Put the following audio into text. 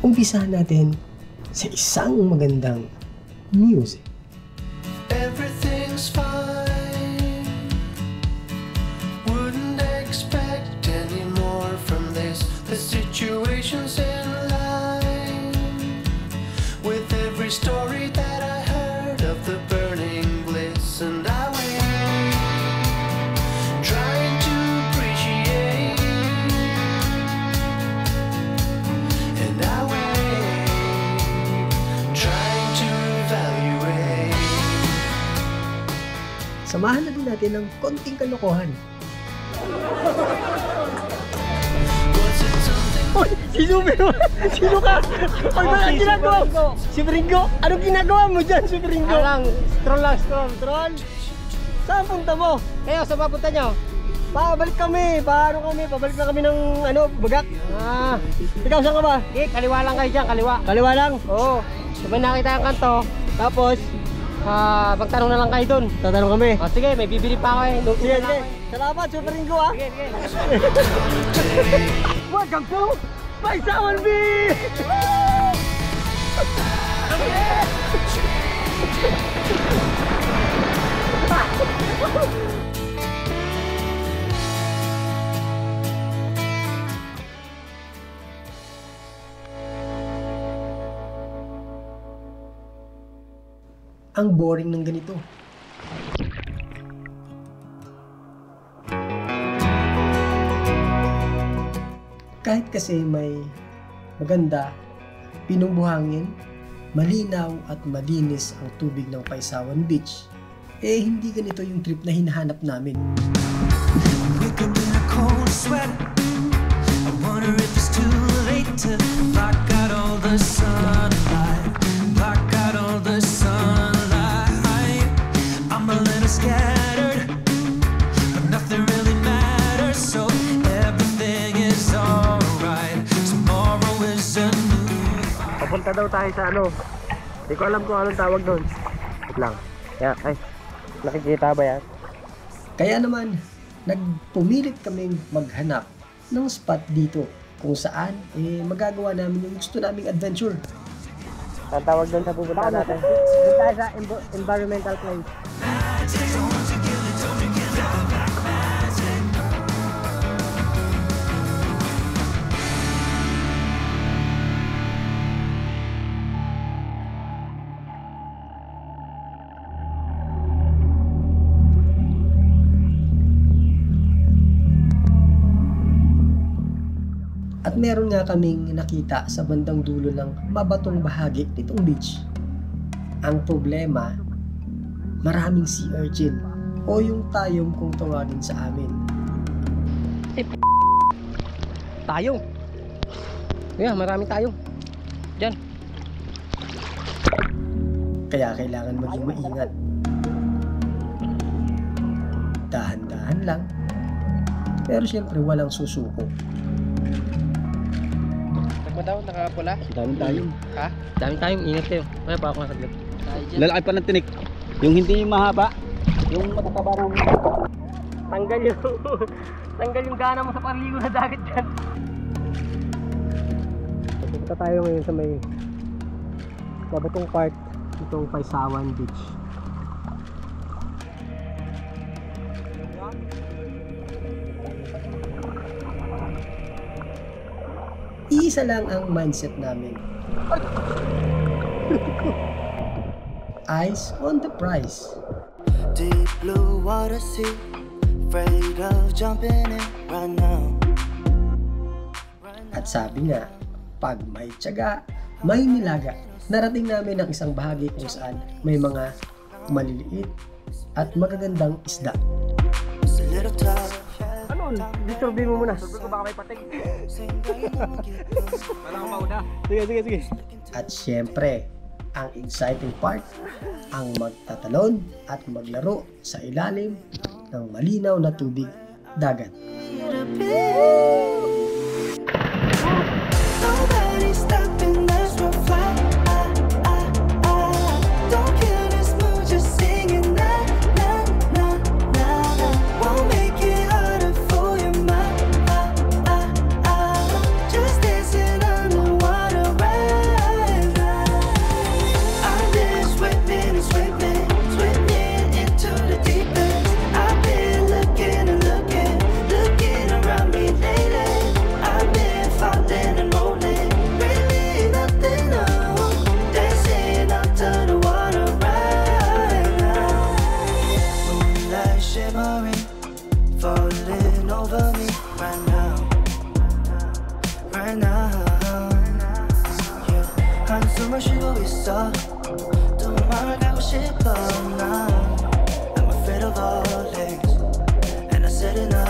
Umpisahan natin sa isang magandang music. Everything's fine. Wouldn't expect any more from this. The situation's in line with every story that I heard of the burning bliss, and I wait, trying to appreciate, and I wait, trying to evaluate. Samahan na din natin ng konting kalokohan. Hoy! Sino ba? Sino ka? Hoy, anong ginagawa mo? Si Bringo? Anong ginagawa mo dyan, si Bringo? Stroll lang, stroll. Saan punta mo? Kayo, saan papunta nyo? Pabalik kami. Paano kami? Pabalik na kami ng Bagak. Ikaw saan ka ba? Kaliwa lang kayo dyan, kaliwa. Kaliwa lang? Oo. Sabay nakita ang kanto. Tapos, Magtanong na lang kayo dun. tatanong kami. Sige, may bibili pa ako eh. Sige. Salamat, Super Ringo ah. Sige. Welcome to Paisawan B! Ang boring ng ganito. Kahit kasi may maganda, pinubuhangin, malinaw at malinis ang tubig ng Paisawan Beach, eh hindi ganito yung trip na hinahanap namin. Wake up in a cold sweat. I wonder if it's too late to block out all the sunlight. Block out all the sunlight. I'm a little scattered, but nothing really matters, so everything is alright. Tomorrow is a new. Papunta daw tayo sa Hindi ko alam kung anong tawag doon. Wait lang. Nakikita ba yan? Kaya naman, nagpumilit kaming maghanap ng spot dito kung saan magagawa namin yung gusto naming adventure. Ang tawag doon sa pupunta natin. Doon tayo sa environmental place. At meron nga kaming nakita sa bandang dulo ng mabatong bahagi nitong beach. Ang problema, maraming sea urchin o yung tayong kung tawagin sa amin. Tayong. Yeah, maraming tayong. Diyan. Kaya kailangan maging maingat. Dahan-dahan lang. Pero syempre walang susuko. Daw, nakapula. Daming tayong. Ha? Daming tayong, ingat kayo. Kaya pa ako nasaglit. Lalaki pa ng tinik. Yung hindi mahaba, yung matakabarang. Tanggal yung gana mo sa parligo na dagat dyan. Pupunta tayo ngayon sa may mabatong part itong Paisawan Beach. Isa lang ang mindset namin. Eyes on the prize. Deep blue water sea, afraid of jumping in right now. At sabi nga, pag may tiyaga, may nilaga. Narating namin ang isang bahagi kung saan may mga maliliit at magagandang isda. It's a little tough. Disturbi mo muna. Sabi ko baka may pating. Wala akong mauna. Sige. At syempre, ang exciting part, ang magtatalon at maglaro sa ilalim ng malinaw na tubig dagat. Nobody's stopping us from flying. Don't kill this mood, just singing na na na na. Won't make it harder for your mind. Just dancing underwater right 숨을 쉬고 있어 또 마음을 가고 싶어 난 I'm afraid of all things And I said enough